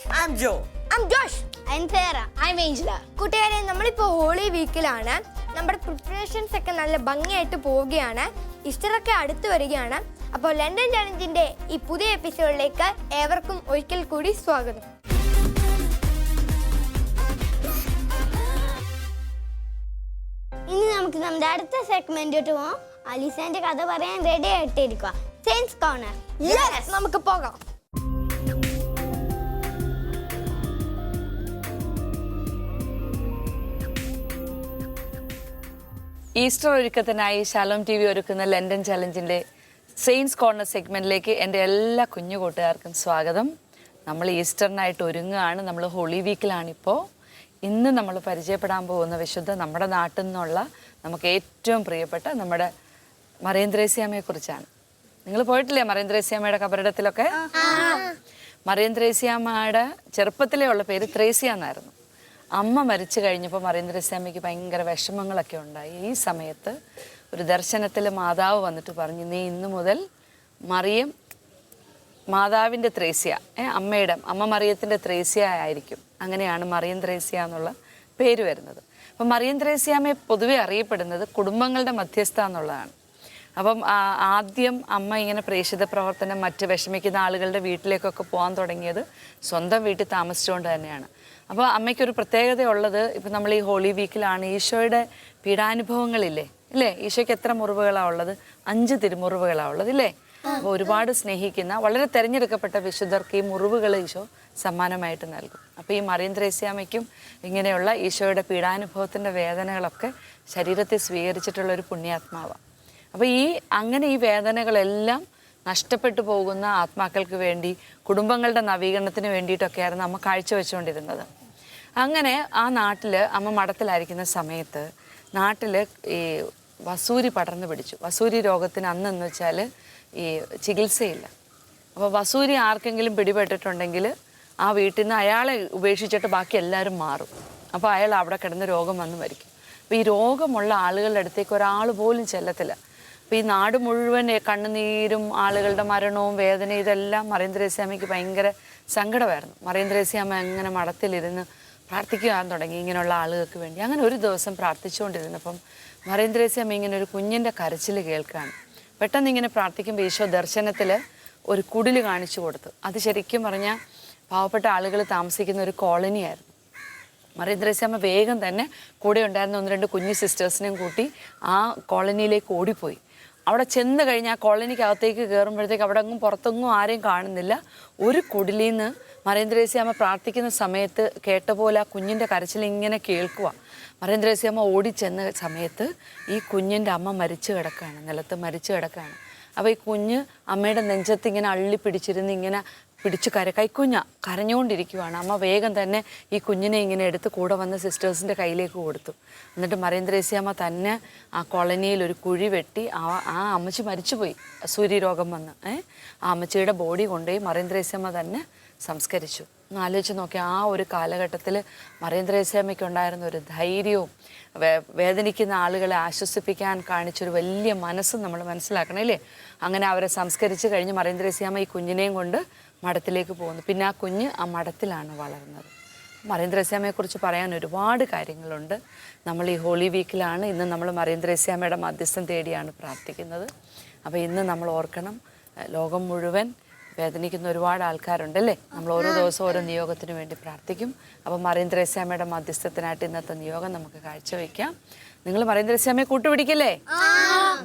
I'm Joe. I'm Josh. I'm Sarah. I'm Angela. കൂട്ടുകാരെ നമ്മളിപ്പോൾ holy വീക്കിലാണ്. നമ്മുടെ പ്രിപ്പറേഷൻസ് ഒക്കെ നല്ല ഭംഗിയായിട്ട് പോവുകയാണ്. ഈസ്റ്ററൊക്കെ അടുത്ത് വരികയാണ്. അപ്പോൾ ലണ്ടൻ ചലഞ്ചിന്റെ ഈ പുതിയ എപ്പിസോഡിലേക്ക് ഏവർക്കും ഒരിക്കൽ കൂടി സ്വാഗതം. ഇനി നമുക്ക് നമ്മുടെ അടുത്ത സെഗ്മെന്റിലോട്ട് പോകാം. അലീസാന്റെ കഥ പറയാൻ റെഡി ആയിട്ടിരിക്കുക. Science corner. യെസ്, നമുക്ക് പോകാം. ഈസ്റ്റർ ഒരുക്കത്തിനായി ശാലോം ടി വി ഒരുക്കുന്ന ലണ്ടൻ ചലഞ്ചിൻ്റെ സെയിൻസ് കോർണർ സെഗ്മെൻറ്റിലേക്ക് എൻ്റെ എല്ലാ കുഞ്ഞു കൂട്ടുകാർക്കും സ്വാഗതം. നമ്മൾ ഈസ്റ്ററിനായിട്ട് ഒരുങ്ങുകയാണ്. നമ്മൾ ഹോളി വീക്കിലാണിപ്പോൾ. ഇന്ന് നമ്മൾ പരിചയപ്പെടാൻ പോകുന്ന വിശുദ്ധ നമ്മുടെ നാട്ടിൽ നിന്നുള്ള നമുക്ക് ഏറ്റവും പ്രിയപ്പെട്ട നമ്മുടെ മറിയം ത്രേസ്യാമ്മയെക്കുറിച്ചാണ്. നിങ്ങൾ പോയിട്ടില്ലേ മറിയം ത്രേസ്യാമ്മയുടെ കബറിടത്തിലൊക്കെ? മറിയം ത്രേസ്യാമ്മയുടെ ചെറുപ്പത്തിലേ ഉള്ള പേര് ത്രേസ്യ എന്നായിരുന്നു. അമ്മ മരിച്ചു കഴിഞ്ഞപ്പോൾ മറിയം ത്രേസ്യാമ്മയ്ക്ക് ഭയങ്കര വിഷമങ്ങളൊക്കെ ഉണ്ടായി. ഈ സമയത്ത് ഒരു ദർശനത്തിൽ മാതാവ് വന്നിട്ട് പറഞ്ഞു, നീ ഇന്നു മുതൽ മറിയം മാതാവിൻ്റെ ത്രേസ്യ, അമ്മ മറിയത്തിൻ്റെ ത്രേസ്യ ആയിരിക്കും. അങ്ങനെയാണ് മറിയം ത്രേസ്യ എന്നുള്ള പേര് വരുന്നത്. അപ്പം മറിയം ത്രേസ്യാമ്മയെ പൊതുവെ അറിയപ്പെടുന്നത് കുടുംബങ്ങളുടെ മധ്യസ്ഥ എന്നുള്ളതാണ്. അപ്പം ആദ്യം അമ്മ ഇങ്ങനെ പ്രേക്ഷിത പ്രവർത്തനം മറ്റ് വിഷമിക്കുന്ന ആളുകളുടെ വീട്ടിലേക്കൊക്കെ പോകാൻ തുടങ്ങിയത് സ്വന്തം വീട്ടിൽ താമസിച്ചുകൊണ്ട് തന്നെയാണ്. അപ്പോൾ അമ്മയ്ക്കൊരു പ്രത്യേകത ഉള്ളത്, ഇപ്പം നമ്മൾ ഈ ഹോളി വീക്കിലാണ് ഈശോയുടെ പീഡാനുഭവങ്ങളില്ലേ ഇല്ലേ? ഈശോയ്ക്ക് എത്ര മുറിവുകളാണ് ഉള്ളത്? 5 തിരുമുറിവുകളാണ് ഉള്ളത് ഇല്ലേ? അപ്പോൾ ഒരുപാട് സ്നേഹിക്കുന്ന വളരെ തിരഞ്ഞെടുക്കപ്പെട്ട വിശുദ്ധർക്ക് ഈ മുറിവുകൾ ഈശോ സമ്മാനമായിട്ട് നൽകും. അപ്പോൾ ഈ മറിയം ത്രേസ്യാമ്മയ്ക്കും ഇങ്ങനെയുള്ള ഈശോയുടെ പീഡാനുഭവത്തിൻ്റെ വേദനകളൊക്കെ ശരീരത്തിൽ സ്വീകരിച്ചിട്ടുള്ള ഒരു പുണ്യാത്മാവാണ്. അപ്പോൾ അങ്ങനെ ഈ വേദനകളെല്ലാം നഷ്ടപ്പെട്ടു പോകുന്ന ആത്മാക്കൾക്ക് വേണ്ടി കുടുംബങ്ങളുടെ നവീകരണത്തിന് വേണ്ടിയിട്ടൊക്കെയായിരുന്നു അമ്മ കാഴ്ചവെച്ചുകൊണ്ടിരുന്നത്. അങ്ങനെ ആ നാട്ടിൽ അമ്മ മഠത്തിലായിരിക്കുന്ന സമയത്ത് നാട്ടിൽ ഈ വസൂരി പടർന്നു പിടിച്ചു. വസൂരി രോഗത്തിന് അന്നെന്ന് വെച്ചാൽ ഈ ചികിത്സയില്ല. അപ്പോൾ വസൂരി ആർക്കെങ്കിലും പിടിപെട്ടിട്ടുണ്ടെങ്കിൽ ആ വീട്ടിൽ നിന്ന് അയാളെ ഉപേക്ഷിച്ചിട്ട് ബാക്കി എല്ലാവരും മാറും. അപ്പോൾ അയാൾ അവിടെ കിടന്ന് രോഗം വന്ന് മരിക്കും. അപ്പോൾ ഈ രോഗമുള്ള ആളുകളുടെ അടുത്തേക്ക് ഒരാൾ പോലും ചെല്ലത്തില്ല. അപ്പോൾ ഈ നാട് മുഴുവൻ കണ്ണുനീരും ആളുകളുടെ മരണവും വേദനയും ഇതെല്ലാം മറിയം ത്രേസ്യാമ്മയ്ക്ക് ഭയങ്കര സങ്കടമായിരുന്നു. മറിയം ത്രേസ്യാമ്മ അങ്ങനെ മഠത്തിലിരുന്ന് പ്രാർത്ഥിക്കാൻ തുടങ്ങി ഇങ്ങനെയുള്ള ആളുകൾക്ക് വേണ്ടി. അങ്ങനെ ഒരു ദിവസം പ്രാർത്ഥിച്ചുകൊണ്ടിരുന്നപ്പം മറിയം ത്രേസ്യാമ്മ ഇങ്ങനെ ഒരു കുഞ്ഞിൻ്റെ കരച്ചിൽ കേൾക്കുകയാണ്. പെട്ടെന്ന് ഇങ്ങനെ പ്രാർത്ഥിക്കുമ്പോൾ ഈശോ ദർശനത്തിൽ ഒരു കുടിൽ കാണിച്ചു കൊടുത്തു. അത് ശരിക്കും പറഞ്ഞാൽ പാവപ്പെട്ട ആളുകൾ താമസിക്കുന്ന ഒരു കോളനിയായിരുന്നു. മറിയം ത്രേസ്യാമ്മ വേഗം തന്നെ കൂടെ ഉണ്ടായിരുന്ന 1-2 കുഞ്ഞു സിസ്റ്റേഴ്സിനെയും കൂട്ടി ആ കോളനിയിലേക്ക് ഓടിപ്പോയി. അവിടെ ചെന്ന് കഴിഞ്ഞാൽ ആ കോളനിക്കകത്തേക്ക് കയറുമ്പോഴത്തേക്ക് അവിടെ അങ്ങും പുറത്തൊന്നും ആരെയും കാണുന്നില്ല. ഒരു കുടിലിൽ നിന്ന് മറിയം ത്രേസ്യാമ്മ പ്രാർത്ഥിക്കുന്ന സമയത്ത് കേട്ട പോലെ ആ കുഞ്ഞിൻ്റെ കരച്ചിൽ ഇങ്ങനെ കേൾക്കുക. മറിയം ത്രേസ്യാമ്മ ഓടിച്ചെന്ന സമയത്ത് ഈ കുഞ്ഞിൻ്റെ അമ്മ മരിച്ചു കിടക്കുകയാണ്, നിലത്ത് മരിച്ചു കിടക്കുകയാണ്. അപ്പോൾ ഈ കുഞ്ഞ് അമ്മയുടെ നെഞ്ചത്ത് ഇങ്ങനെ അള്ളി പിടിച്ചിരുന്ന് ഇങ്ങനെ പിടിച്ച് കൈക്കുഞ്ഞ കരഞ്ഞുകൊണ്ടിരിക്കുവാണ്. അമ്മ വേഗം തന്നെ ഈ കുഞ്ഞിനെ ഇങ്ങനെ എടുത്ത് കൂടെ വന്ന സിസ്റ്റേഴ്സിൻ്റെ കയ്യിലേക്ക് കൊടുത്തു. എന്നിട്ട് മറിയം ത്രേസ്യാമ്മ തന്നെ ആ കോളനിയിൽ ഒരു കുഴി വെട്ടി ആ അമ്മച്ചി മരിച്ചുപോയി, സൂര്യരോഗം വന്ന്. ആ അമ്മച്ചിയുടെ ബോഡി കൊണ്ടുപോയി മറിയം ത്രേസ്യാമ്മ തന്നെ സംസ്കരിച്ചു. ഒന്ന് ആലോചിച്ച് നോക്കി, ആ ഒരു കാലഘട്ടത്തിൽ മറിയം ത്രേസ്യാമ്മയ്ക്ക് ഉണ്ടായിരുന്ന ഒരു ധൈര്യവും വേദനിക്കുന്ന ആളുകളെ ആശ്വസിപ്പിക്കാൻ കാണിച്ചൊരു വലിയ മനസ്സും നമ്മൾ മനസ്സിലാക്കണം ഇല്ലേ? അങ്ങനെ അവരെ സംസ്കരിച്ച് കഴിഞ്ഞ് മറിയം ത്രേസ്യാമ്മ ഈ കുഞ്ഞിനെയും കൊണ്ട് മഠത്തിലേക്ക് പോകുന്നു. പിന്നെ ആ കുഞ്ഞ് ആ മഠത്തിലാണ് വളർന്നത്. മറിയം ത്രേസ്യാമ്മയെക്കുറിച്ച് പറയാൻ ഒരുപാട് കാര്യങ്ങളുണ്ട്. നമ്മൾ ഈ ഹോളി വീക്കിലാണ്. ഇന്ന് നമ്മൾ മറിയം ത്രേസ്യാമ്മയുടെ മധ്യസ്ഥം തേടിയാണ് പ്രാർത്ഥിക്കുന്നത്. അപ്പോൾ ഇന്ന് നമ്മൾ ഓർക്കണം, ലോകം മുഴുവൻ വേദനിക്കുന്ന ഒരുപാട് ആൾക്കാരുണ്ടല്ലേ. നമ്മൾ ഓരോ ദിവസവും ഓരോ നിയോഗത്തിന് വേണ്ടി പ്രാർത്ഥിക്കും. അപ്പോൾ മറിയം ത്രേസ്യാമ്മയുടെ മധ്യസ്ഥത്തിനായിട്ട് ഇന്നത്തെ നിയോഗം നമുക്ക് കാഴ്ചവെക്കാം. നിങ്ങൾ മറിയം ത്രേസ്യാമ്മയെ കൂട്ടുപിടിക്കില്ലേ?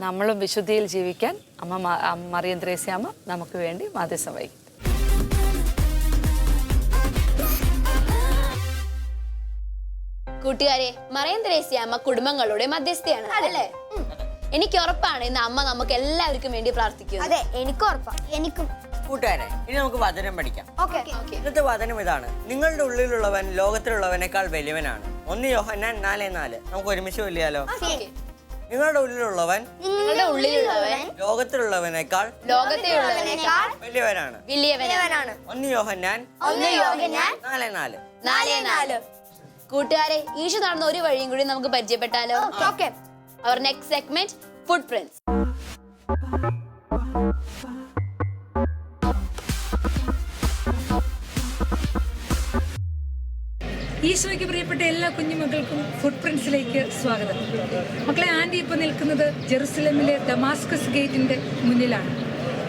നമ്മളും വിശുദ്ധിയിൽ ജീവിക്കാൻ മറിയം ത്രേസ്യാമ്മ നമുക്ക് വേണ്ടി മധ്യസ്ഥം വഹിക്കും. കൂട്ടുകാരെ, മറിയം ത്രേസ്യാമ്മ കുടുംബങ്ങളുടെ മധ്യസ്ഥയാണ് അല്ലേ? എനിക്ക് ഉറപ്പാണ് ഇന്ന് അമ്മ നമുക്ക് എല്ലാവർക്കും വേണ്ടി പ്രാർത്ഥിക്കും. അതെ, എനിക്കും ഉറപ്പാണ്. എനിക്കും. കൂട്ടുകാരെ, ഇനി നമുക്ക് വചനം പഠിക്കാം. ഓക്കേ. ഇന്നത്തെ വചനം ഇതാണ്: നിങ്ങളുടെ ഉള്ളിലുള്ളവൻ ലോകത്തിലുള്ളവനേക്കാൾ വലിയവനാണ്. 1 യോഹന്നാൻ 4:4. നമുക്ക് ഒരുമിച്ച് ചൊല്ലിയാലോ? നിങ്ങളുടെ ഉള്ളിലുള്ളവൻ ലോകത്തിലുള്ളവനേക്കാൾ വലിയവനാണ്. 1 യോഹന്നാൻ 4:4. കൂട്ടുകാരെ, ഈശോ നടന്ന ഒരു വഴിയും കൂടി നമുക്ക് പരിചയപ്പെട്ടാലോ? Our next segment, footprints. ഈശോയ്ക്ക് പ്രിയപ്പെട്ട എല്ലാ കുഞ്ഞുമക്കൾക്കും ഫുട് പ്രിൻസിലേക്ക് സ്വാഗതം. മക്കളെ, ആൻറ്റി ഇപ്പോൾ നിൽക്കുന്നത് ജെറുസലേമിലെ ദമാസ്കസ് ഗേറ്റിൻ്റെ മുന്നിലാണ്.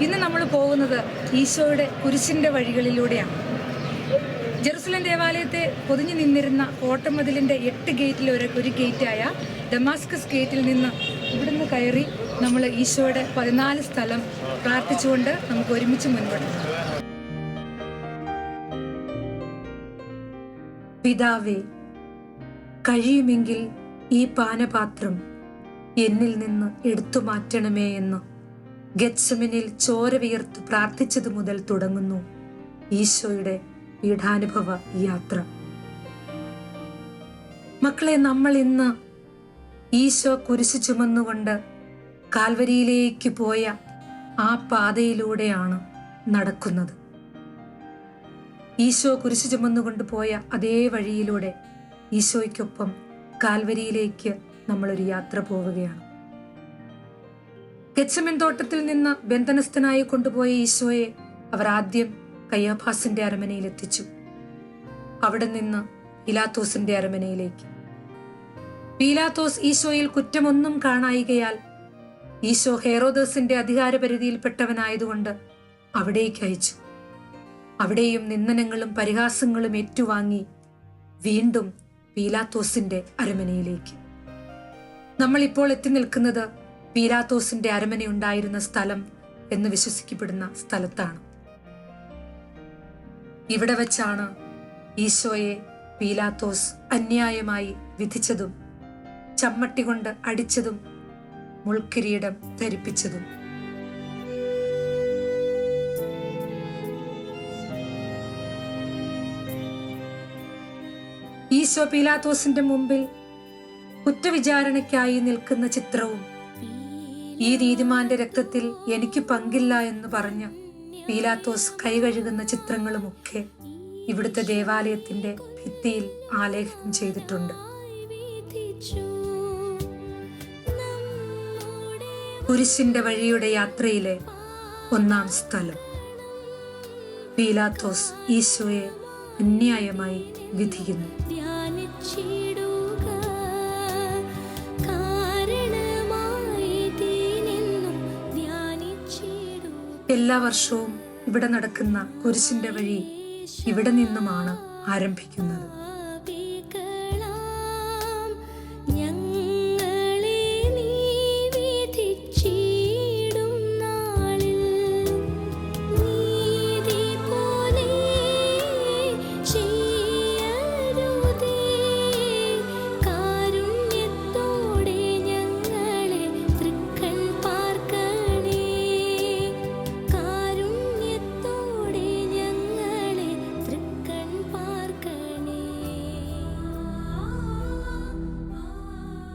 ഇന്ന് നമ്മൾ പോകുന്നത് ഈശോയുടെ കുരിശിൻ്റെ വഴികളിലൂടെയാണ്. ജെറുസലേം ദേവാലയത്തെ പൊതിഞ്ഞു നിന്നിരുന്ന കോട്ടമതിലിൻ്റെ 8 ഗേറ്റിൽ ഒരു ഗേറ്റായ ദമാസ്കസ് ഗേറ്റിൽ നിന്ന് ഇവിടുന്ന് കയറി നമ്മൾ ഈശോയുടെ 14 സ്ഥലം പ്രാർത്ഥിച്ചുകൊണ്ട് നമുക്ക് ഒരുമിച്ച് മുൻപോട്ട് പോകാം. പിതാവേ, കഴിയുമെങ്കിൽ ഈ പാനപാത്രം എന്നിൽ നിന്ന് എടുത്തു മാറ്റണമേ എന്ന് ഗെത്സമനിൽ ചോര വിയർത്തു പ്രാർത്ഥിച്ചതു മുതൽ തുടങ്ങുന്നു ഈശോയുടെ പീഠാനുഭവ യാത്ര. മക്കളെ, നമ്മൾ ഇന്ന് ഈശോ കുരിശു ചുമന്നുകൊണ്ട് കാൽവരിയിലേക്ക് പോയ ആ പാതയിലൂടെയാണ് നടക്കുന്നത്. ഈശോ കുരിശു ചുമന്നുകൊണ്ട് പോയ അതേ വഴിയിലൂടെ ഈശോയ്ക്കൊപ്പം കാൽവരിയിലേക്ക് നമ്മളൊരു യാത്ര പോവുകയാണ്. ഗെത്സമൻ തോട്ടത്തിൽ നിന്ന് ബന്ധനസ്ഥനായി കൊണ്ടുപോയ ഈശോയെ അവർ ആദ്യം കയ്യാഫാസിന്റെ അരമനയിൽ എത്തിച്ചു. അവിടെ നിന്ന് പീലാത്തോസിന്റെ അരമനയിലേക്ക്. പീലാത്തോസ് ഈശോയിൽ കുറ്റമൊന്നും കാണായികയാൽ ഈശോ ഹെറോദസിന്റെ അധികാരപരിധിയിൽപ്പെട്ടവനായതുകൊണ്ട് അവിടേക്ക് അയച്ചു. അവിടെയും നിന്ദനങ്ങളും പരിഹാസങ്ങളും ഏറ്റുവാങ്ങി വീണ്ടും പീലാത്തോസിന്റെ അരമനയിലേക്ക്. നമ്മൾ ഇപ്പോൾ എത്തി നിൽക്കുന്നത് പീലാത്തോസിന്റെ അരമനയുണ്ടായിരുന്ന സ്ഥലം എന്ന് വിശ്വസിക്കപ്പെടുന്ന സ്ഥലത്താണ്. ഇവിടെ വച്ചാണ് ഈശോയെ പീലാത്തോസ് അന്യായമായി വിധിച്ചതും ചമ്മട്ടി കൊണ്ട് അടിച്ചതും മുൾക്കിരീടം ധരിപ്പിച്ചതും. ഈശോ പീലാത്തോസിന്റെ മുമ്പിൽ കുറ്റവിചാരണയ്ക്കായി നിൽക്കുന്ന ചിത്രവും ഈ നീതിമാന്റെ രക്തത്തിൽ എനിക്ക് പങ്കില്ല എന്ന് പറഞ്ഞ് പീലാത്തോസ് കൈകഴുകുന്ന ചിത്രങ്ങളുമൊക്കെ ഇവിടുത്തെ ദേവാലയത്തിന്റെ ഭിത്തിയിൽ ആലേഖനം ചെയ്തിട്ടുണ്ട്. കുരിശിന്റെ വഴിയുടെ യാത്രയിലെ 1-ാം സ്ഥലം. പീലാത്തോസ് ഈശോയെ അന്യായമായി വിധിക്കുന്നു. എല്ലാ വർഷവും ഇവിടെ നടക്കുന്ന കുരിശിന്റെ വഴി ഇവിടെ നിന്നുമാണ് ആരംഭിക്കുന്നത്.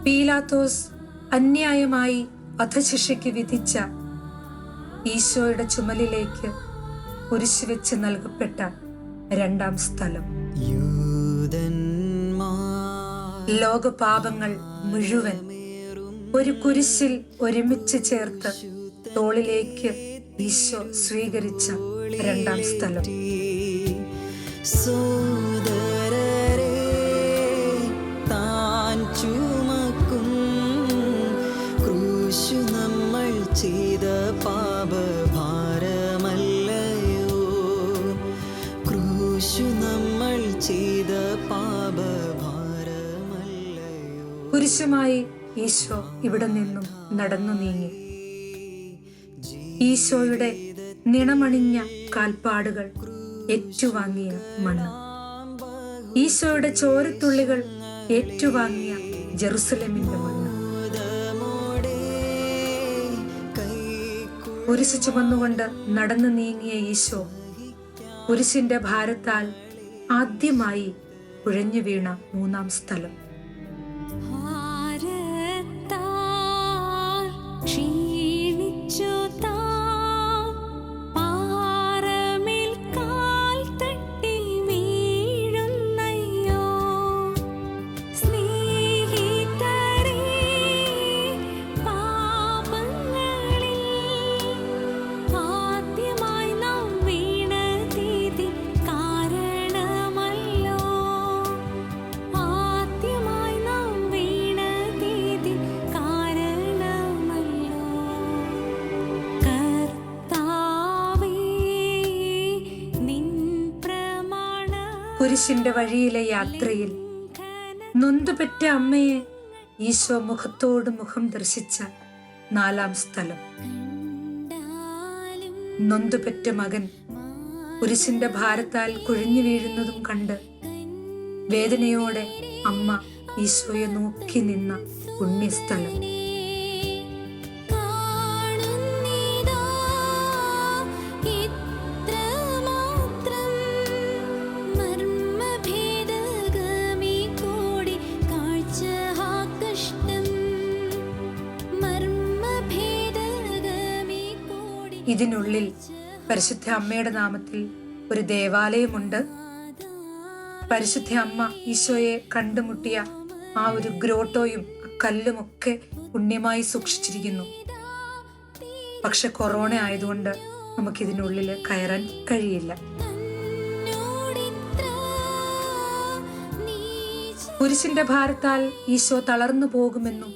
പീലാത്തോസ് അന്യായമായി വധശിക്ഷയ്ക്ക് വിധിച്ച ഈശോയുടെ ചുമലിലേക്ക് കുരിശ് വെച്ച് നൽകപ്പെട്ട 2-ാം സ്ഥലം. ലോകപാപങ്ങൾ മുഴുവൻ ഒരു കുരിശിൽ ഒരുമിച്ച് ചേർത്ത് തോളിലേക്ക് ഈശോ സ്വീകരിച്ച 2-ാം സ്ഥലം. ചെയ്ത പാപഭാരമല്ലയോ, ക്രൂശു നമ്മൾ ചെയ്ത പാപഭാരമല്ലയോ. കുരിശുമായി ഈശോ ഇവിടെ നിന്നും നടന്നു നീങ്ങി. ഈശോയുടെ നിണമണിഞ്ഞ കാൽപ്പാടുകൾ ഏറ്റുവാങ്ങിയ മണ്ണ്, ഈശോയുടെ ചോരത്തുള്ളികൾ ഏറ്റുവാങ്ങിയ ജെറുസലേമിന്റെ മണ്ണ്. കുരിശ് ചുമന്നുകൊണ്ട് നടന്നു നീങ്ങിയ ഈശോ കുരിശിന്റെ ഭാരത്താൽ ആദ്യമായി കുഴഞ്ഞു വീണ 3-ാം സ്ഥലം. കുരിശിന്റെ വഴിയിലെ യാത്രയിൽ നൊന്തുപെറ്റ അമ്മയെ ഈശോ മുഖത്തോട് മുഖം ദർശിച്ച 4-ാം സ്ഥലം. നൊന്തുപെറ്റ മകൻ കുരിശിന്റെ ഭാരത്താൽ കുഴഞ്ഞു വീഴുന്നതും കണ്ട് വേദനയോടെ അമ്മ ഈശോയെ നോക്കി നിന്ന പുണ്യസ്ഥലം. ഇതിനുള്ളിൽ പരിശുദ്ധ അമ്മയുടെ നാമത്തിൽ ഒരു ദേവാലയമുണ്ട്. പരിശുദ്ധ അമ്മ ഈശോയെ കണ്ടുമുട്ടിയ ആ ഒരു ഗ്രോട്ടോയും കല്ലുമൊക്കെ പുണ്യമായി സൂക്ഷിച്ചിരിക്കുന്നു. പക്ഷെ കൊറോണ ആയതുകൊണ്ട് നമുക്കിതിനുള്ളിൽ കയറാൻ കഴിയില്ല. കുരിശിന്റെ ഭാരത്താൽ ഈശോ തളർന്നു പോകുമെന്നും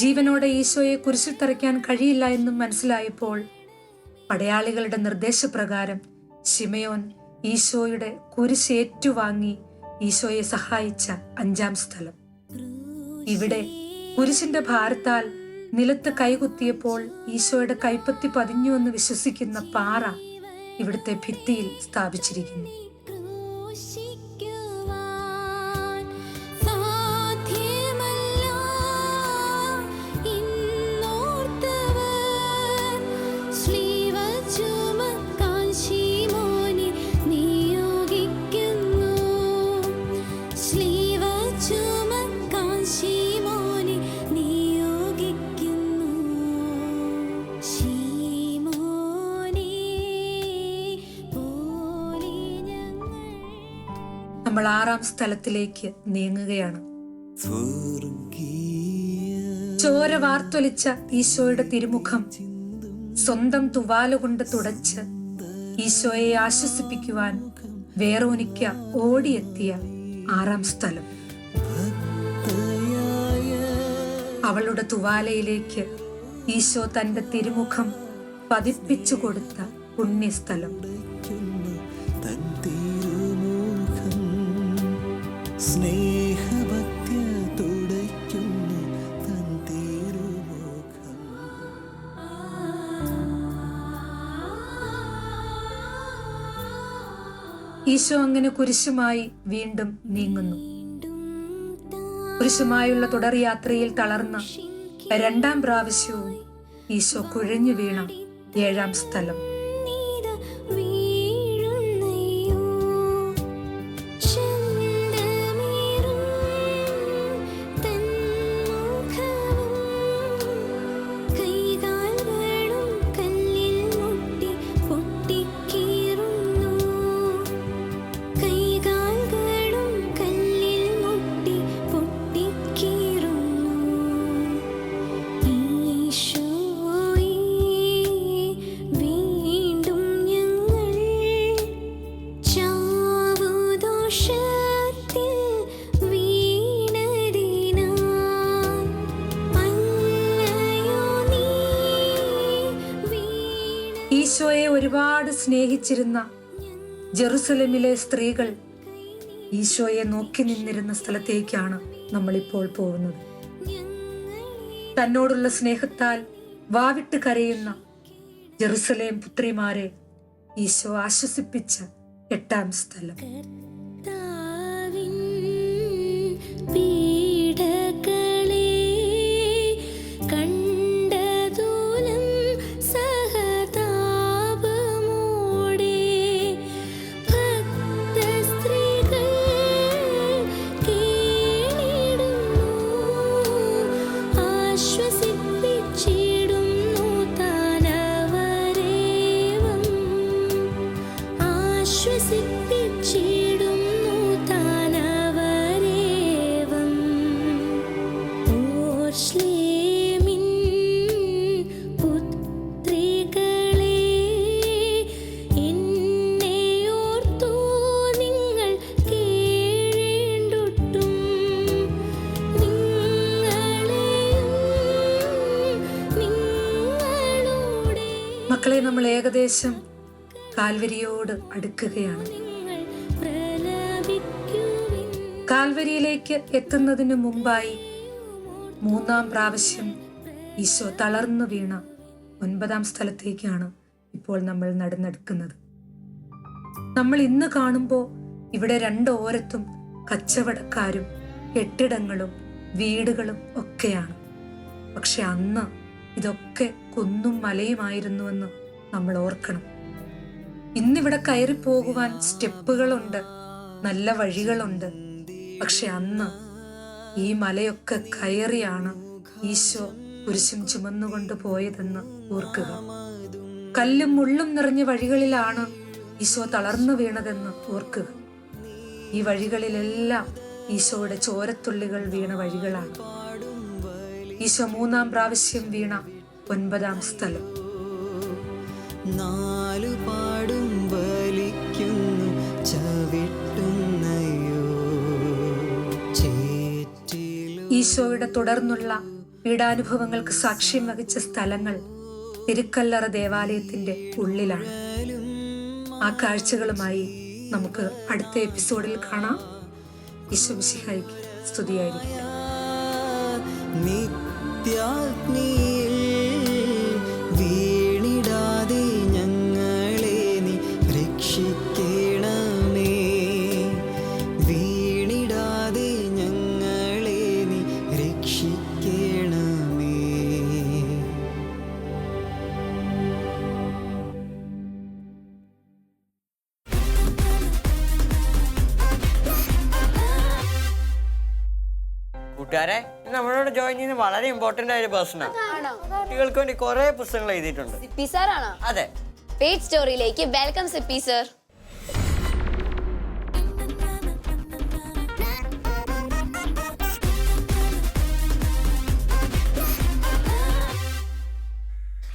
ജീവനോടെ ഈശോയെ കുരിശിൽ തറയ്ക്കാൻ കഴിയില്ല എന്നും മനസ്സിലായപ്പോൾ പടയാളികളുടെ നിർദ്ദേശപ്രകാരം ശിമയോൻ ഈശോയുടെ കുരിശ് ഏറ്റുവാങ്ങി ഈശോയെ സഹായിച്ച 5-ാം സ്ഥലം. ഇവിടെ കുരിശിന്റെ ഭാരത്താൽ നിലത്ത് കൈകുത്തിയപ്പോൾ ഈശോയുടെ കൈപ്പത്തി പതിഞ്ഞുവെന്ന് വിശ്വസിക്കുന്ന പാറ ഇവിടുത്തെ ഭിത്തിയിൽ സ്ഥാപിച്ചിരിക്കുന്നു. നമ്മൾ 6-ാം സ്ഥലത്തിലേക്ക് നീങ്ങുകയാണ്. ചോര വാർത്തൊലിച്ച ഈശോയുടെ തിരുമുഖം സ്വന്തം തുവാലുകൊണ്ട് തുടച്ച് ഈശോയെ ആശ്വസിപ്പിക്കുവാൻ വേറോനിക്ക ഓടിയെത്തിയ 6-ാം സ്ഥലം. അവളുടെ തുവാലയിലേക്ക് ഈശോ തന്റെ തിരുമുഖം പതിപ്പിച്ചു കൊടുത്ത പുണ്യസ്ഥലം. ഈശോ അങ്ങനെ കുരിശുമായി വീണ്ടും നീങ്ങുന്നു. കുരിശുമായുള്ള തുടർ യാത്രയിൽ തളർന്ന 2-ാം പ്രാവശ്യവും ഈശോ കുഴഞ്ഞു വീണ 7-ാം സ്ഥലം. ഈശോയെ ഒരുപാട് സ്നേഹിച്ചിരുന്ന ജെറുസലേമിലെ സ്ത്രീകൾ ഈശോയെ നോക്കി നിന്നിരുന്ന സ്ഥലത്തേക്കാണ് നമ്മളിപ്പോൾ പോകുന്നത്. തന്നോടുള്ള സ്നേഹത്താൽ വാവിട്ട് കരയുന്ന ജെറുസലേം പുത്രിമാരെ ഈശോ ആശ്വസിപ്പിച്ച 8-ാം സ്ഥലം. മക്കളെ, നമ്മൾ ഏകദേശം കാൽവരിയോട് അടുക്കുകയാണ്. കാൽവരിയിലേക്ക് എത്തുന്നതിന് മുമ്പായി 3-ാം പ്രാവശ്യം ഈശോ തളർന്നു വീണ 9-ാം സ്ഥലത്തേക്കാണ് ഇപ്പോൾ നമ്മൾ നടന്നെടുക്കുന്നത്. നമ്മൾ ഇന്ന് കാണുമ്പോൾ ഇവിടെ 2 ഓരത്തും കച്ചവടക്കാരും കെട്ടിടങ്ങളും വീടുകളും ഒക്കെയാണ്. പക്ഷെ അന്ന് ഇതൊക്കെ കുന്നും മലയുമായിരുന്നുവെന്ന് നമ്മൾ ഓർക്കണം. ഇന്നിവിടെ കയറി പോകുവാൻ സ്റ്റെപ്പുകളുണ്ട്, നല്ല വഴികളുണ്ട്. പക്ഷെ അന്ന് ഈ മലയൊക്കെ കയറിയാണ് ഈശോ കുരിശും ചുമന്നുകൊണ്ട് പോയതെന്ന് ഓർക്കുക. കല്ലും മുള്ളും നിറഞ്ഞ വഴികളിലാണ് ഈശോ തളർന്നു വീണതെന്ന് ഓർക്കുക. ഈ വഴികളിലെല്ലാം ഈശോയുടെ ചോരത്തുള്ളികൾ വീണ വഴികളാണ്. ഈശോ 3-ാം പ്രാവശ്യം വീണ 9-ാം സ്ഥലം. 4 പാടും വലിക്കുന്നു ചവിട്ടുന്നയോ ചേറ്റിലും. ഈശോയുടെ തുടർന്നുള്ള പീഡാനുഭവങ്ങൾക്ക് സാക്ഷ്യം വഹിച്ച സ്ഥലങ്ങൾ തിരുക്കല്ലറ ദേവാലയത്തിന്റെ ഉള്ളിലാണ്. ആ കാഴ്ചകളുമായി നമുക്ക് അടുത്ത എപ്പിസോഡിൽ കാണാം. ഈശോ മിശിഹായ്ക്ക് സ്തുതിയായിരിക്കും. നിത്യാഗ്നിയിൽ വീണിടാതെ ഞങ്ങളെ നീ രക്ഷിക്കണമേ. വീണിടാതെ ഞങ്ങളെ നീ രക്ഷിക്കണമേ. കൂട്ടുകാരെ, ഇന്ന് നമ്മളോട് ജോയിൻ ചെയ്യുന്ന വളരെ ഇമ്പോർട്ടന്റ് ആയ ഒരു പേഴ്സണാണ്. കുട്ടികൾക്ക് വേണ്ടി കുറെ പുസ്തകങ്ങൾ എഴുതിയിട്ടുണ്ട്. സിപ്പി സാർ ആണോ? അതെ. പേജ് സ്റ്റോറിയിലേക്ക് welcome Sippy sir.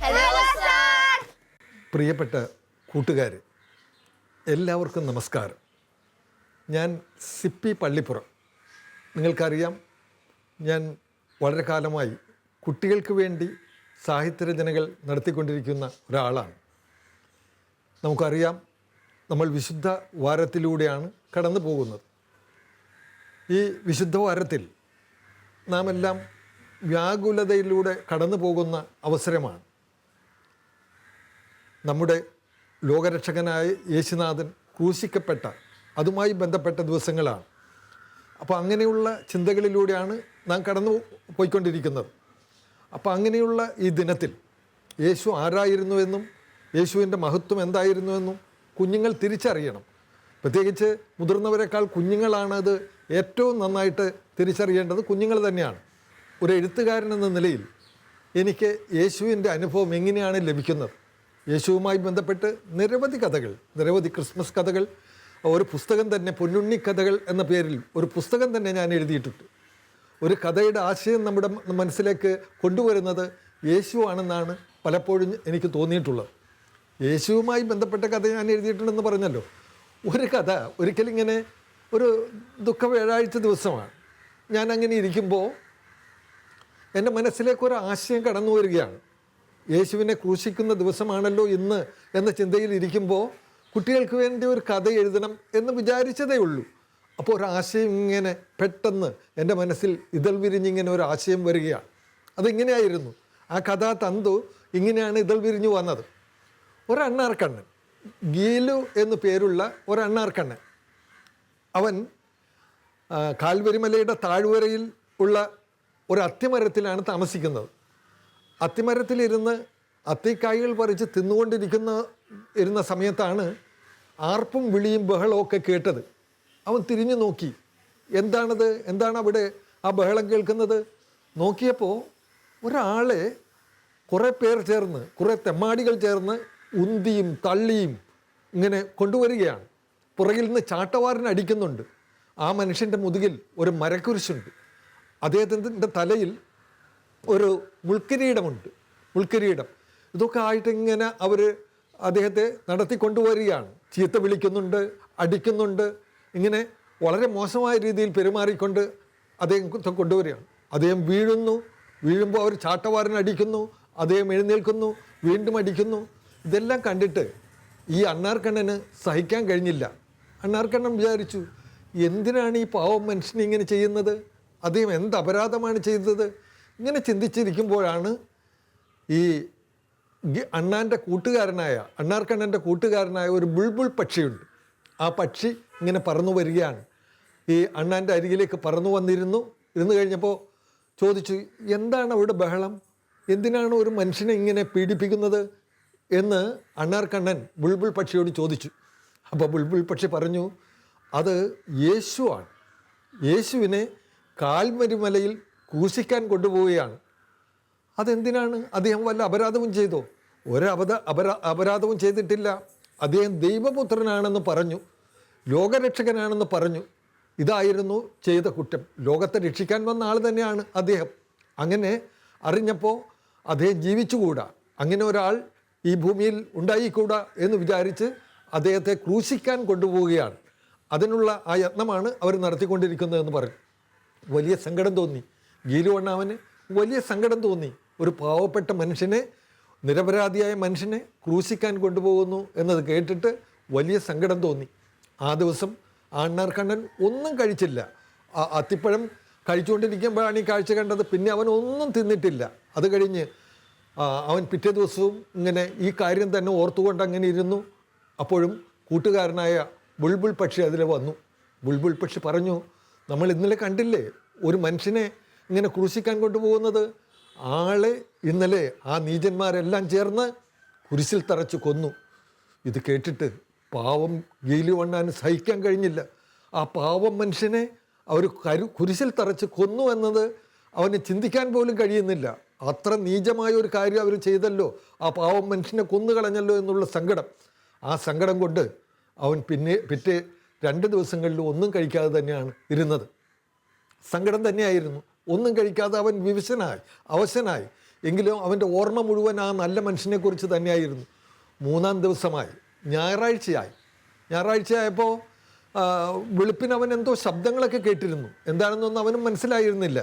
Hello sir. പ്രിയപ്പെട്ട കൂട്ടുകാർ, എല്ലാവർക്കും നമസ്കാരം. ഞാൻ സിപ്പി പള്ളിപ്പുറം. നിങ്ങൾക്കറിയാം, ഞാൻ വളരെ കാലമായി കുട്ടികൾക്ക് വേണ്ടി സാഹിത്യരചനകൾ നടത്തിക്കൊണ്ടിരിക്കുന്ന ഒരാളാണ്. നമുക്കറിയാം, നമ്മൾ വിശുദ്ധ വാരത്തിലൂടെയാണ് കടന്നു പോകുന്നത്. ഈ വിശുദ്ധ വാരത്തിൽ നാം എല്ലാം വ്യാകുലതയിലൂടെ കടന്നു പോകുന്ന അവസരമാണ്. നമ്മുടെ ലോകരക്ഷകനായ യേശുനാഥൻ ക്രൂശിക്കപ്പെട്ട അതുമായി ബന്ധപ്പെട്ട ദിവസങ്ങളാണ്. അപ്പോൾ അങ്ങനെയുള്ള ചിന്തകളിലൂടെയാണ് നാം കടന്നു പോയിക്കൊണ്ടിരിക്കുന്നത്. അപ്പോൾ അങ്ങനെയുള്ള ഈ ദിനത്തിൽ യേശു ആരായിരുന്നുവെന്നും യേശുവിൻ്റെ മഹത്വം എന്തായിരുന്നുവെന്നും കുഞ്ഞുങ്ങൾ തിരിച്ചറിയണം. പ്രത്യേകിച്ച് മുതിർന്നവരെക്കാൾ കുഞ്ഞുങ്ങളാണ് അത് ഏറ്റവും നന്നായിട്ട് തിരിച്ചറിയേണ്ടത്. കുഞ്ഞുങ്ങൾ തന്നെയാണ്. ഒരു എഴുത്തുകാരൻ എന്ന നിലയിൽ എനിക്ക് യേശുവിൻ്റെ അനുഭവം എങ്ങനെയാണ് ലഭിക്കുന്നത്? യേശുവുമായി ബന്ധപ്പെട്ട് നിരവധി കഥകൾ, നിരവധി ക്രിസ്മസ് കഥകൾ, ഒരു പുസ്തകം തന്നെ, പൊന്നുണ്ണി കഥകൾ എന്ന പേരിൽ ഒരു പുസ്തകം തന്നെ ഞാൻ എഴുതിയിട്ടുണ്ട്. ഒരു കഥയുടെ ആശയം നമ്മുടെ മനസ്സിലേക്ക് കൊണ്ടുവരുന്നത് യേശു ആണെന്നാണ് പലപ്പോഴും എനിക്ക് തോന്നിയിട്ടുള്ളത്. യേശുവുമായി ബന്ധപ്പെട്ട കഥ ഞാൻ എഴുതിയിട്ടുണ്ടെന്ന് പറഞ്ഞല്ലോ. ഒരു കഥ ഒരിക്കലിങ്ങനെ ഒരു ദുഃഖ വ്യാഴാഴ്ച ദിവസമാണ്. ഞാൻ അങ്ങനെ ഇരിക്കുമ്പോൾ എൻ്റെ മനസ്സിലേക്ക് ഒരു ആശയം കടന്നു വരികയാണ്. യേശുവിനെ ക്രൂശിക്കുന്ന ദിവസമാണല്ലോ ഇന്ന് എന്ന ചിന്തയിൽ ഇരിക്കുമ്പോൾ കുട്ടികൾക്ക് വേണ്ടി ഒരു കഥ എഴുതണം എന്ന് വിചാരിച്ചതേ ഉള്ളൂ. അപ്പോൾ ഒരു ആശയം ഇങ്ങനെ പെട്ടെന്ന് എൻ്റെ മനസ്സിൽ ഇതൾ വിരിഞ്ഞിങ്ങനെ ഒരു ആശയം വരികയാണ്. അതിങ്ങനെയായിരുന്നു. ആ കഥാതന്തു ഇങ്ങനെയാണ് ഇതൾ വിരിഞ്ഞു വന്നത്. ഒരണ്ണാർക്കണ്ണൻ, ഗീലു എന്നു പേരുള്ള ഒരണ്ണാർക്കണ്ണൻ, അവൻ കാൽവരിമലയുടെ താഴ്വരയിൽ ഉള്ള ഒരു അത്തിമരത്തിലാണ് താമസിക്കുന്നത്. അത്തിമരത്തിലിരുന്ന് അത്തിക്കായ്കൾ പറിച്ച് തിന്നുകൊണ്ടിരുന്ന സമയത്താണ് ആർപ്പും വിളിയും ബഹളവും ഒക്കെ കേട്ടത്. അവൻ തിരിഞ്ഞു നോക്കി, എന്താണത്, എന്താണ് അവിടെ ആ ബഹളം കേൾക്കുന്നത്? നോക്കിയപ്പോൾ ഒരാളെ കുറേ പേർ ചേർന്ന്, കുറേ തെമ്മാടികൾ ചേർന്ന് ഉന്തിയും തള്ളിയും ഇങ്ങനെ കൊണ്ടുവരികയാണ്. പുറകിൽ നിന്ന് ചാട്ടവാറിന് അടിക്കുന്നുണ്ട്. ആ മനുഷ്യൻ്റെ മുതുകിൽ ഒരു മരക്കുരിശുണ്ട്. അദ്ദേഹത്തിൻ്റെ തലയിൽ ഒരു മുൾക്കിരീടമുണ്ട്. മുൾക്കിരീടം ഇതൊക്കെ ആയിട്ട് ഇങ്ങനെ അവർ അദ്ദേഹത്തെ നടത്തിക്കൊണ്ടുവരികയാണ്. ചീത്ത വിളിക്കുന്നുണ്ട്, അടിക്കുന്നുണ്ട്. ഇങ്ങനെ വളരെ മോശമായ രീതിയിൽ പെരുമാറിക്കൊണ്ട് അദ്ദേഹത്തെ കൊണ്ടുവരികയാണ്. അദ്ദേഹം വീഴുന്നു. വീഴുമ്പോൾ അവർ ചാട്ടവാറിന് അടിക്കുന്നു. അദ്ദേഹം എഴുന്നേൽക്കുന്നു, വീണ്ടും അടിക്കുന്നു. ഇതെല്ലാം കണ്ടിട്ട് ഈ അണ്ണാർക്കണ്ണന് സഹിക്കാൻ കഴിഞ്ഞില്ല. അണ്ണാർക്കണ്ണൻ വിചാരിച്ചു, എന്തിനാണ് ഈ പാവം മനുഷ്യനെ ഇങ്ങനെ ചെയ്യുന്നത്? അദ്ദേഹം എന്ത് അപരാധമാണ് ചെയ്തത്? ഇങ്ങനെ ചിന്തിച്ചിരിക്കുമ്പോഴാണ് ഈ അണ്ണാൻ്റെ കൂട്ടുകാരനായ അണ്ണാർക്കണ്ണൻ്റെ കൂട്ടുകാരനായ ഒരു ബുൾബുൾ പക്ഷിയുണ്ട്. ആ പക്ഷി ഇങ്ങനെ പറന്നു വരികയാണ്. ഈ അണ്ണാൻ്റെ അരികിലേക്ക് പറന്നു ഇരുന്ന് കഴിഞ്ഞപ്പോൾ ചോദിച്ചു, എന്താണ് അവിടെ ബഹളം? എന്തിനാണ് ഒരു മനുഷ്യനെ ഇങ്ങനെ പീഡിപ്പിക്കുന്നത് എന്ന് അണ്ണാർക്കണ്ണൻ ബുൾബുൾ പക്ഷിയോട് ചോദിച്ചു. അപ്പോൾ ബുൾബുൾ പക്ഷി പറഞ്ഞു, അത് യേശുവാണ്. യേശുവിനെ കാൽവരിമലയിൽ ക്രൂശിക്കാൻ കൊണ്ടുപോവുകയാണ്. അതെന്തിനാണ്? അദ്ദേഹം വല്ല അപരാധവും ചെയ്തോ? അപരാധവും ചെയ്തിട്ടില്ല. അദ്ദേഹം ദൈവപുത്രനാണെന്ന് പറഞ്ഞു, ലോകരക്ഷകനാണെന്ന് പറഞ്ഞു. ഇതായിരുന്നു ചെയ്ത കുറ്റം. ലോകത്തെ രക്ഷിക്കാൻ വന്ന ആൾ തന്നെയാണ് അദ്ദേഹം. അങ്ങനെ അറിഞ്ഞപ്പോൾ അദ്ദേഹം ജീവിച്ചുകൂടാ, അങ്ങനെ ഒരാൾ ഈ ഭൂമിയിൽ ഉണ്ടായിക്കൂടാ എന്ന് വിചാരിച്ച് അദ്ദേഹത്തെ ക്രൂശിക്കാൻ കൊണ്ടുപോവുകയാണ്. അതിനുള്ള ആ യത്നമാണ് അവർ നടത്തിക്കൊണ്ടിരിക്കുന്നതെന്ന് പറഞ്ഞു. വലിയ സങ്കടം തോന്നി ഗീലു അണ്ണാവന്, വലിയ സങ്കടം തോന്നി. ഒരു പാവപ്പെട്ട മനുഷ്യനെ, നിരപരാധിയായ മനുഷ്യനെ ക്രൂശിക്കാൻ കൊണ്ടുപോകുന്നു എന്നത് കേട്ടിട്ട് വലിയ സങ്കടം തോന്നി. ആ ദിവസം അണ്ണാർക്കണ്ണൻ ഒന്നും കഴിച്ചില്ല. അത്തിപ്പഴം കഴിച്ചുകൊണ്ടിരിക്കുമ്പോഴാണ് ഈ കാഴ്ച കണ്ടത്. പിന്നെ അവൻ ഒന്നും തിന്നിട്ടില്ല. അത് കഴിഞ്ഞ് അവൻ പിറ്റേ ദിവസവും ഇങ്ങനെ ഈ കാര്യം തന്നെ ഓർത്തുകൊണ്ട് അങ്ങനെ ഇരുന്നു. അപ്പോഴും കൂട്ടുകാരനായ ബുൾബുൾ പക്ഷി അതിൽ വന്നു. ബുൾബുൾ പക്ഷി പറഞ്ഞു, നമ്മൾ ഇന്നലെ കണ്ടില്ലേ ഒരു മനുഷ്യനെ ഇങ്ങനെ ക്രൂശിക്കാൻ കൊണ്ടുപോകുന്നത്? ആളെ ഇന്നലെ ആ നീചന്മാരെല്ലാം ചേർന്ന് കുരിശിൽ തറച്ച് കൊന്നു. ഇത് കേട്ടിട്ട് പാവം ഗീലു അണ്ണാന് സഹിക്കാൻ കഴിഞ്ഞില്ല. ആ പാവം മനുഷ്യനെ അവർ കുരിശിൽ തറച്ച് കൊന്നു എന്നത് അവന് ചിന്തിക്കാൻ പോലും കഴിയുന്നില്ല. അത്ര നീചമായ ഒരു കാര്യം അവർ ചെയ്തല്ലോ, ആ പാവം മനുഷ്യനെ കൊന്നുകളഞ്ഞല്ലോ എന്നുള്ള സങ്കടം. ആ സങ്കടം കൊണ്ട് അവൻ പിറ്റേ 2 ദിവസങ്ങളിലും ഒന്നും കഴിക്കാതെ തന്നെയാണ് ഇരുന്നത്. സങ്കടം തന്നെയായിരുന്നു. ഒന്നും കഴിക്കാതെ അവൻ അവശനായി. എങ്കിലും അവൻ്റെ ഓർമ്മ മുഴുവൻ ആ നല്ല മനുഷ്യനെക്കുറിച്ച് തന്നെയായിരുന്നു. 3-ാം ദിവസമായി, ഞായറാഴ്ചയായപ്പോൾ വെളുപ്പിന് അവൻ എന്തോ ശബ്ദങ്ങളൊക്കെ കേട്ടിരുന്നു. എന്താണെന്നൊന്നും അവനും മനസ്സിലായിരുന്നില്ല.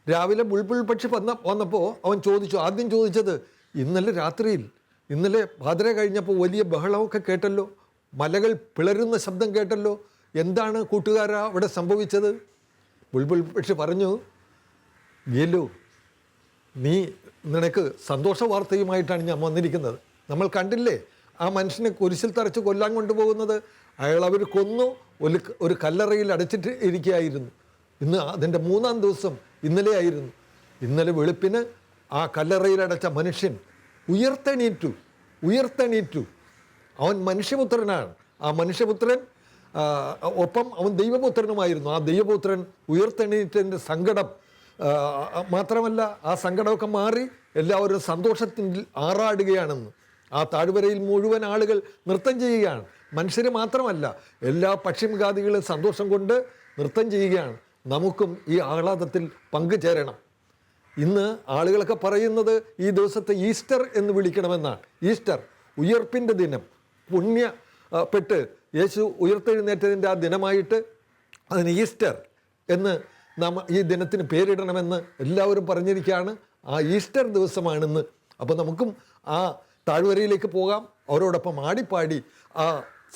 രാവിലെ ബുൾബുൾ പക്ഷി വന്നപ്പോൾ അവൻ ആദ്യം ചോദിച്ചത്, ഇന്നലെ പാതിര കഴിഞ്ഞപ്പോൾ വലിയ ബഹളമൊക്കെ കേട്ടല്ലോ, മലകൾ പിളരുന്ന ശബ്ദം കേട്ടല്ലോ, എന്താണ് കൂട്ടുകാരാ അവിടെ സംഭവിച്ചത്? ബുൾബുൾ പക്ഷി പറഞ്ഞു, ഗീലു, നിനക്ക് സന്തോഷ വാർത്തയുമായിട്ടാണ് ഞാൻ വന്നിരിക്കുന്നത്. നമ്മൾ കണ്ടില്ലേ ആ മനുഷ്യനെ കുരിശിൽ തറച്ച് കൊല്ലാൻ കൊണ്ടുപോകുന്നത്? അയാൾ അവർ കൊന്നു ഒരു കല്ലറയിൽ അടച്ചിട്ട് ഇരിക്കുകയായിരുന്നു. ഇന്ന് അതിൻ്റെ 3-ാം ദിവസം ഇന്നലെ ആയിരുന്നു. ഇന്നലെ വെളുപ്പിന് ആ കല്ലറയിൽ അടച്ച മനുഷ്യൻ ഉയർത്തെണീറ്റു. അവൻ മനുഷ്യപുത്രനാണ്. ആ മനുഷ്യപുത്രൻ ഒപ്പം അവൻ ദൈവപുത്രനുമായിരുന്നു. ആ ദൈവപുത്രൻ ഉയർത്തെണീറ്റതിൻ്റെ സങ്കടം മാത്രമല്ല, ആ സങ്കടമൊക്കെ മാറി എല്ലാവരും സന്തോഷത്തിൽ ആറാടുകയാണെന്ന്. ആ താഴ്വരയിൽ മുഴുവൻ ആളുകൾ നൃത്തം ചെയ്യുകയാണ്. മനുഷ്യർ മാത്രമല്ല, എല്ലാ പക്ഷിമൃഗാദികളും സന്തോഷം കൊണ്ട് നൃത്തം ചെയ്യുകയാണ്. നമുക്കും ഈ ആഹ്ലാദത്തിൽ പങ്കുചേരണം. ഇന്ന് ആളുകളൊക്കെ പറയുന്നത് ഈ ദിവസത്തെ ഈസ്റ്റർ എന്ന് വിളിക്കണമെന്നാണ്. ഈസ്റ്റർ, ഉയർപ്പിൻ്റെ ദിനം, പുണ്യപ്പെട്ട് യേശു ഉയർത്തെഴുന്നേറ്റതിൻ്റെ ആ ദിനമായിട്ട് അതിന് ഈസ്റ്റർ എന്ന് നാം ഈ ദിനത്തിന് പേരിടണമെന്ന് എല്ലാവരും പറഞ്ഞിരിക്കുകയാണ്. ആ ഈസ്റ്റർ ദിവസമാണെന്ന്. അപ്പോൾ നമുക്കും ആ താഴ്വരയിലേക്ക് പോകാം, അവരോടൊപ്പം ആടിപ്പാടി ആ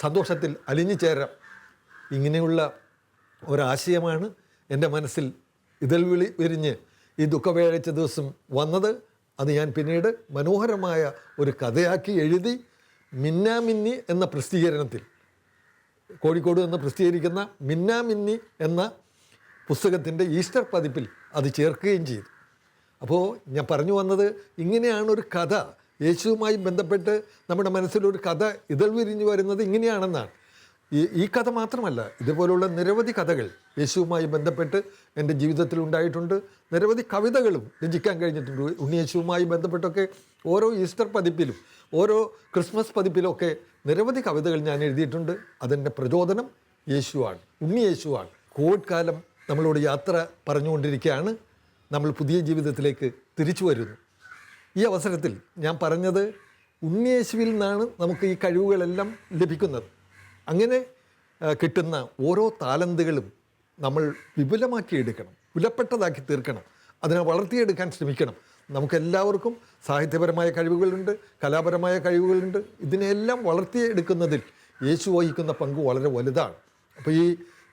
സന്തോഷത്തിൽ അലിഞ്ഞു ചേരാം. ഇങ്ങനെയുള്ള ഒരാശയമാണ് എൻ്റെ മനസ്സിൽ വിരിഞ്ഞ് ഈ ദുഃഖവ്യാഴാഴ്ച ദിവസം വന്നത്. അത് ഞാൻ പിന്നീട് മനോഹരമായ ഒരു കഥയാക്കി എഴുതി മിന്നാമിന്നി എന്ന പ്രസിദ്ധീകരണത്തിൽ, കോഴിക്കോട് നിന്ന് പ്രസിദ്ധീകരിക്കുന്ന മിന്നാമിന്നി എന്ന പുസ്തകത്തിൻ്റെ ഈസ്റ്റർ പതിപ്പിൽ അത് ചേർക്കുകയും ചെയ്തു. അപ്പോൾ ഞാൻ പറഞ്ഞു വന്നത്, ഇങ്ങനെയാണ് ഒരു കഥ യേശുവുമായി ബന്ധപ്പെട്ട് നമ്മുടെ മനസ്സിലൊരു കഥ വിരിഞ്ഞു വരുന്നത് ഇങ്ങനെയാണെന്നാണ്. ഈ കഥ മാത്രമല്ല, ഇതുപോലുള്ള നിരവധി കഥകൾ യേശുവുമായി ബന്ധപ്പെട്ട് എൻ്റെ ജീവിതത്തിൽ ഉണ്ടായിട്ടുണ്ട്. നിരവധി കവിതകളും രചിക്കാൻ കഴിഞ്ഞിട്ടുണ്ട് ഉണ്ണിയേശുവുമായി ബന്ധപ്പെട്ടൊക്കെ. ഓരോ ഈസ്റ്റർ പതിപ്പിലും ഓരോ ക്രിസ്മസ് പതിപ്പിലൊക്കെ നിരവധി കവിതകൾ ഞാൻ എഴുതിയിട്ടുണ്ട്. അതിൻ്റെ പ്രചോദനം യേശുവാണ്, ഉണ്ണിയേശുവാണ്. കോവിഡ് കാലം നമ്മളോട് യാത്ര പറഞ്ഞുകൊണ്ടിരിക്കുകയാണ്. നമ്മൾ പുതിയ ജീവിതത്തിലേക്ക് തിരിച്ചു വരുന്നു. ഈ അവസരത്തിൽ ഞാൻ പറഞ്ഞത്, ഉണ്ണിയേശുവിൽ നിന്നാണ് നമുക്ക് ഈ കഴിവുകളെല്ലാം ലഭിക്കുന്നത്. അങ്ങനെ കിട്ടുന്ന ഓരോ താലന്തുകളും നമ്മൾ വിപുലമാക്കി എടുക്കണം, വിലപ്പെട്ടതാക്കി തീർക്കണം, അതിനെ വളർത്തിയെടുക്കാൻ ശ്രമിക്കണം. നമുക്കെല്ലാവർക്കും സാഹിത്യപരമായ കഴിവുകളുണ്ട്, കലാപരമായ കഴിവുകളുണ്ട്. ഇതിനെല്ലാം വളർത്തിയെടുക്കുന്നതിൽ യേശു വഹിക്കുന്ന പങ്ക് വളരെ വലുതാണ്. അപ്പോൾ ഈ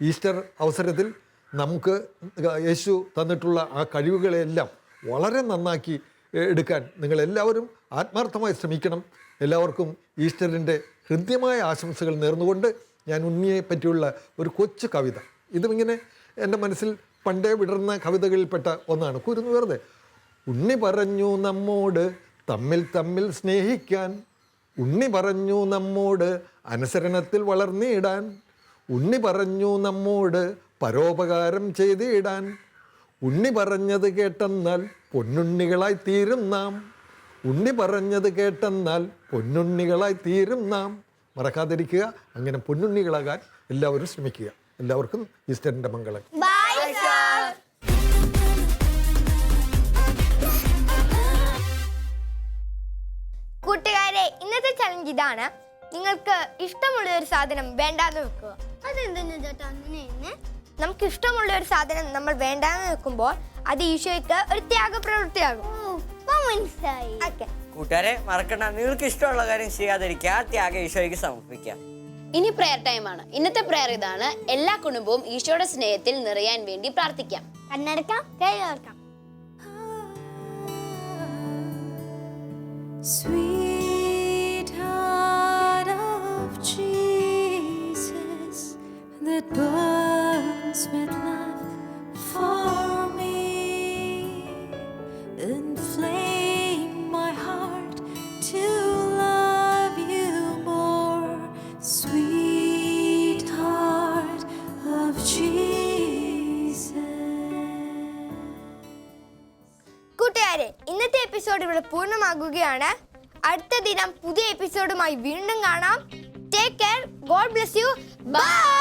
ഈസ്റ്റർ അവസരത്തിൽ നമുക്ക് യേശു തന്നിട്ടുള്ള ആ കഴിവുകളെല്ലാം വളരെ നന്നാക്കി എടുക്കാൻ നിങ്ങളെല്ലാവരും ആത്മാർത്ഥമായി ശ്രമിക്കണം. എല്ലാവർക്കും ഈസ്റ്ററിൻ്റെ ഹൃദ്യമായ ആശംസകൾ നേർന്നുകൊണ്ട് ഞാൻ ഉണ്ണിയെ പറ്റിയുള്ള ഒരു കൊച്ചു കവിത, ഇതും ഇങ്ങനെ എൻ്റെ മനസ്സിൽ പണ്ടേ വിടർന്ന കവിതകളിൽപ്പെട്ട ഒന്നാണ്. കുരുന്നു വെറുതെ. ഉണ്ണി പറഞ്ഞു നമ്മോട് തമ്മിൽ തമ്മിൽ സ്നേഹിക്കാൻ, ഉണ്ണി പറഞ്ഞു നമ്മോട് അനുസരണത്തിൽ വളർന്നിടാൻ, ഉണ്ണി പറഞ്ഞു നമ്മോട് പരോപകാരം ചെയ്തിടാൻ, ഉണ്ണി പറഞ്ഞത് കേട്ടെന്നാൽ പൊന്നുണ്ണികളായി തീരും നാം, ഉണ്ണി പറഞ്ഞത് കേട്ടെന്നാൽ പൊന്നുണ്ണികളായി തീരും നാം. മറക്കാതിരിക്കുക, അങ്ങനെ പൊന്നുണ്ണികളാകാൻ എല്ലാവരും ശ്രമിക്കുക. എല്ലാവർക്കും ഈസ്റ്ററിൻ്റെ മംഗളം. കൂട്ടുകാരെ, ഇന്നത്തെ ചലഞ്ച് ഇതാണ്. നിങ്ങൾക്ക് ഇഷ്ടമുള്ള ഒരു സാധനം വേണ്ടാന്ന് വെക്കുക. അതെന്താ ചേട്ടാ അങ്ങനെ? നമുക്ക് ഇഷ്ടമുള്ള ഒരു സാധനം നമ്മൾ വേണ്ടാന്ന് വെക്കുമ്പോൾ അത് ഈശോയ്ക്ക് ഒരു ത്യാഗപ്രവൃത്തിയാകും. മനസ്സിലായി. ഓക്കെ കൂട്ടുകാരെ മറക്കണ്ട, നിങ്ങൾക്ക് ഇഷ്ടമുള്ള കാര്യം ചെയ്യാതിരിക്കുക, ത്യാഗം ഈശോയ്ക്ക് സമർപ്പിക്കുക. ഇനി പ്രെയർ ടൈം ആണ്. ഇന്നത്തെ പ്രെയർ ഇതാണ്: എല്ലാ കുടുംബവും ഈശോയുടെ സ്നേഹത്തിൽ നിറയാൻ വേണ്ടി പ്രാർത്ഥിക്കാം. കണ്ണടക്കാം, കൈ ഓർക്കാം. Sweetheart of Jesus that burns with love for me, inflame my heart to love you more. Sweetheart of Jesus. കൂട്ടുകാരെ, ഇന്നത്തെ എപ്പിസോഡ് ഇവിടെ പൂർണ്ണമാകുകയാണ്. അടുത്ത ദിനം പുതിയ എപ്പിസോഡുമായി വീണ്ടും കാണാം. Take care. God bless you. By.